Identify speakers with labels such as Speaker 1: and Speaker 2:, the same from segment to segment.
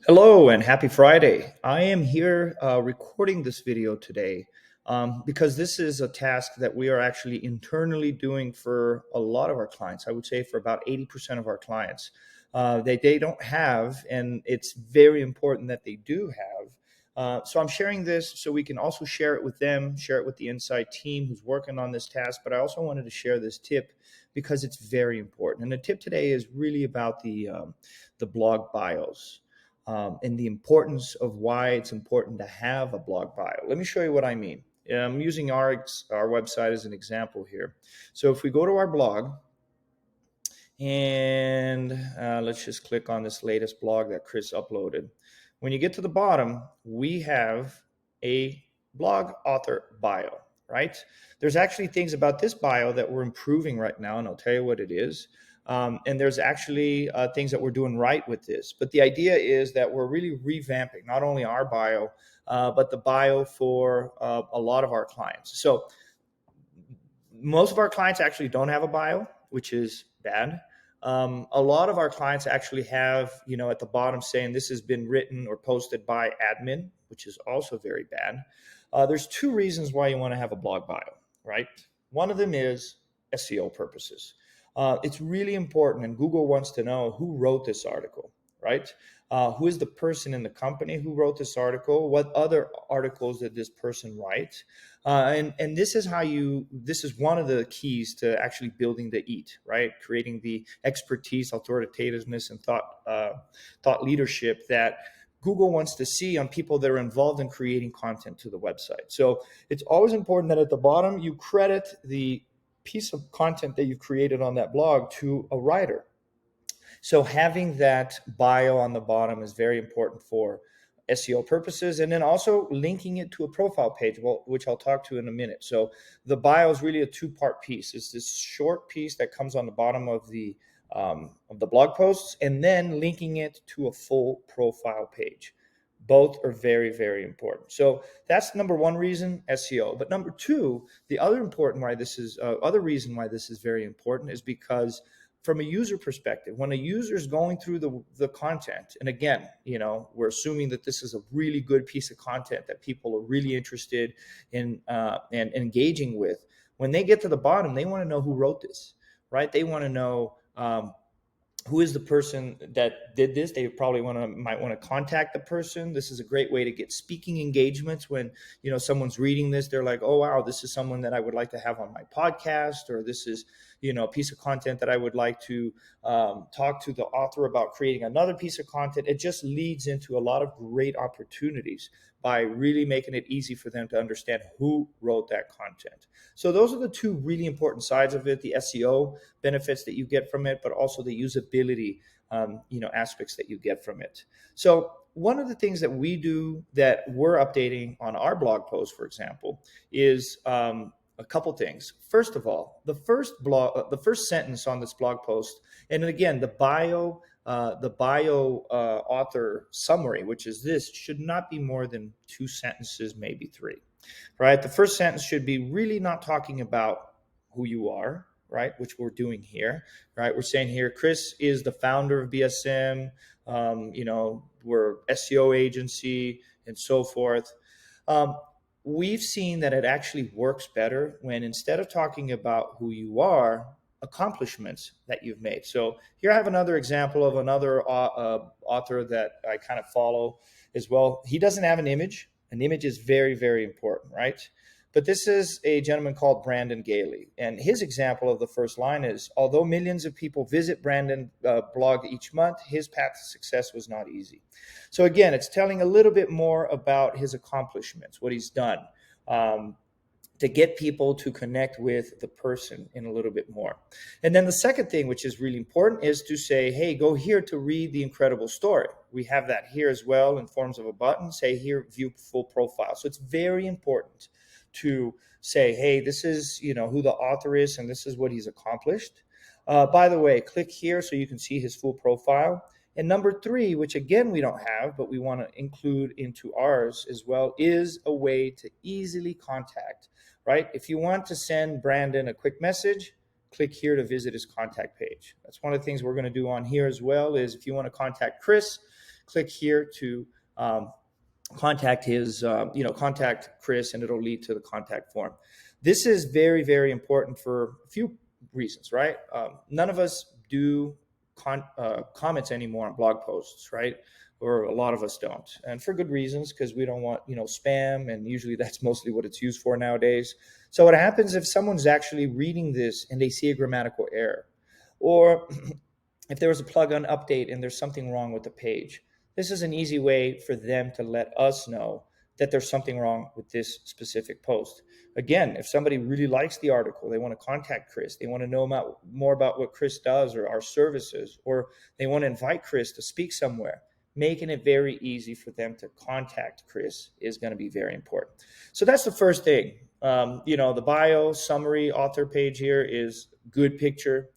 Speaker 1: Hello and happy Friday. I am here recording this video today because this is a task that we are actually internally doing for a lot of our clients. I would say for about 80% of our clients. They don't have, and it's very important that they do have. So I'm sharing this so we can also share it with them, share it with the inside team who's working on this task. But I also wanted to share this tip because it's very important. And the tip today is really about the blog bios and the importance of why it's important to have a blog bio. Let me show you what I mean. I'm using our website as an example here. So if we go to our blog and let's just click on this latest blog that Chris uploaded. When you get to the bottom, we have a blog author bio, right? There's actually things about this bio that we're improving right now, and I'll tell you what it is. And there's actually things that we're doing right with this. But the idea is that we're really revamping not only our bio, but the bio for a lot of our clients. So most of our clients actually don't have a bio, which is bad. A lot of our clients actually have, at the bottom saying this has been written or posted by admin, which is also very bad. There's two reasons why you want to have a blog bio, right? One of them is SEO purposes. It's really important, and Google wants to know who wrote this article, right? Who is the person in the company who wrote this article? What other articles did this person write? And this is this is one of the keys to actually building the EAT, right? Creating the expertise, authoritativeness, and thought leadership that Google wants to see on people that are involved in creating content to the website. So it's always important that at the bottom you credit the piece of content that you created on that blog to a writer. So having that bio on the bottom is very important for SEO purposes, and then also linking it to a profile page, which I'll talk to in a minute. So the bio is really a two-part piece. It's this short piece that comes on the bottom of the blog posts, and then linking it to a full profile page. Both are very, very important. So that's number one reason, SEO. But number two, the other reason why this is very important is because from a user perspective, when a user is going through the content, and again, we're assuming that this is a really good piece of content that people are really interested in and engaging with. When they get to the bottom, they want to know who wrote this, right? They want to know who is the person that did this. They probably might want to contact the person. This is a great way to get speaking engagements when someone's reading this. They're like, oh wow, this is someone that I would like to have on my podcast, or this is a piece of content that I would like to talk to the author about creating another piece of content. It just leads into a lot of great opportunities by really making it easy for them to understand who wrote that content. So those are the two really important sides of it: the SEO benefits that you get from it, but also the usability aspects that you get from it. So one of the things that we do that we're updating on our blog post, for example, is a couple things. First of all, the first sentence on this blog post, and again, the bio author summary, which is this, should not be more than 2 sentences, maybe 3, right? The first sentence should be really not talking about who you are, right? Which we're doing here, right? We're saying here, Chris is the founder of BSM, we're SEO agency and so forth. We've seen that it actually works better when, instead of talking about who you are, accomplishments that you've made. So here I have another example of another author that I kind of follow as well. He doesn't have an image. An image is very, very important, right? But this is a gentleman called Brandon Gailey. And his example of the first line is, although millions of people visit Brandon's blog each month, his path to success was not easy. So again, it's telling a little bit more about his accomplishments, what he's done, to get people to connect with the person in a little bit more. And then the second thing, which is really important, is to say, hey, go here to read the incredible story. We have that here as well in forms of a button. Say here, view full profile. So it's very important to say, hey, this is who the author is, and this is what he's accomplished. By the way, click here so you can see his full profile. And number 3, which again we don't have, but we want to include into ours as well, is a way to easily contact, right? If you want to send Brandon a quick message, click here to visit his contact page. That's one of the things we're going to do on here as well, is if you want to contact Chris, click here to contact contact Chris, and it'll lead to the contact form. This is very, very important for a few reasons, right? None of us do comments anymore on blog posts, right? Or a lot of us don't, and for good reasons, because we don't want spam, and usually that's mostly what it's used for nowadays. So what happens if someone's actually reading this and they see a grammatical error, or if there was a plugin update and there's something wrong with the page? This is an easy way for them to let us know that there's something wrong with this specific post. Again, if somebody really likes the article, they want to contact Chris, they want to know more about what Chris does or our services, or they want to invite Chris to speak somewhere, making it very easy for them to contact Chris is going to be very important. So that's the first thing. The bio, summary, author page here is good picture,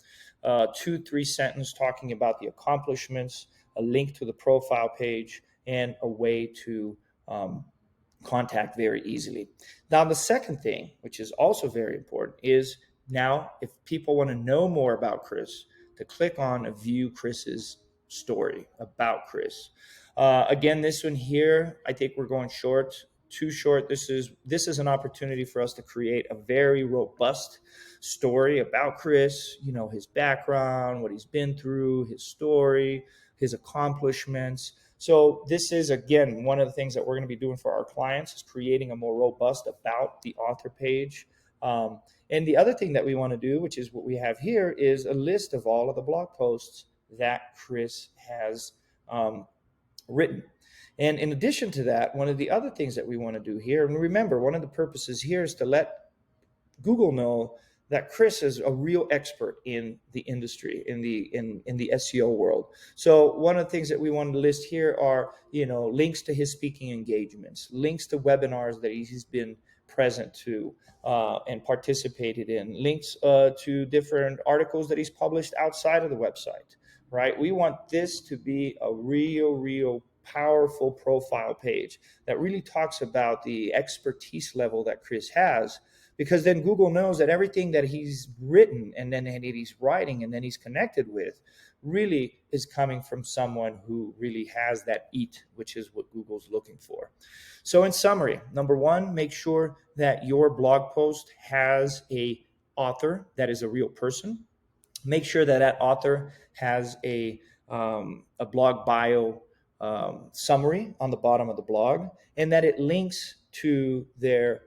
Speaker 1: 2-3 sentence talking about the accomplishments, a link to the profile page, and a way to contact very easily. Now, the second thing, which is also very important, is now if people want to know more about Chris, to click on view Chris's story about Chris. Again, this one here, I think we're going too short. This is an opportunity for us to create a very robust story about Chris, his background, what he's been through, his story, his accomplishments. So this is, again, one of the things that we're going to be doing for our clients, is creating a more robust about the author page. And the other thing that we want to do, which is what we have here, is a list of all of the blog posts that Chris has written. And in addition to that, one of the other things that we want to do here, and remember, one of the purposes here is to let Google know that Chris is a real expert in the industry, in the SEO world. So one of the things that we want to list here are, links to his speaking engagements, links to webinars that he's been present to and participated in, links to different articles that he's published outside of the website, right? We want this to be a real powerful profile page that really talks about the expertise level that Chris has, because then Google knows that everything that he's written and then that he's writing and then he's connected with really is coming from someone who really has that EAT, which is what Google's looking for. So in summary, number one, make sure that your blog post has a author that is a real person. Make sure that that author has a blog bio summary on the bottom of the blog, and that it links to their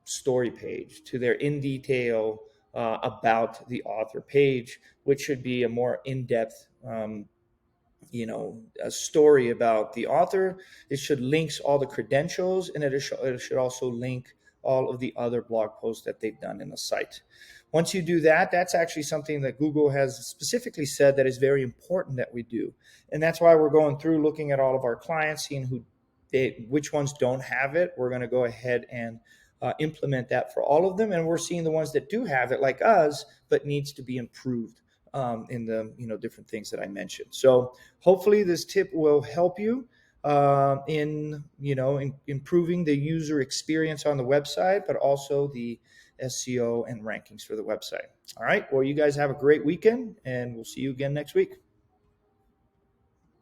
Speaker 1: story page, to their in detail about the author page, which should be a more in-depth a story about the author. It should links all the credentials, and it should also link all of the other blog posts that they've done in the site. Once you do that, that's actually something that Google has specifically said that is very important that we do. And that's why we're going through looking at all of our clients, seeing which ones don't have it. We're going to go ahead and implement that for all of them. And we're seeing the ones that do have it, like us, but needs to be improved in the different things that I mentioned. So hopefully this tip will help you in improving the user experience on the website, but also the SEO and rankings for the website. All right. Well, you guys have a great weekend, and we'll see you again next week.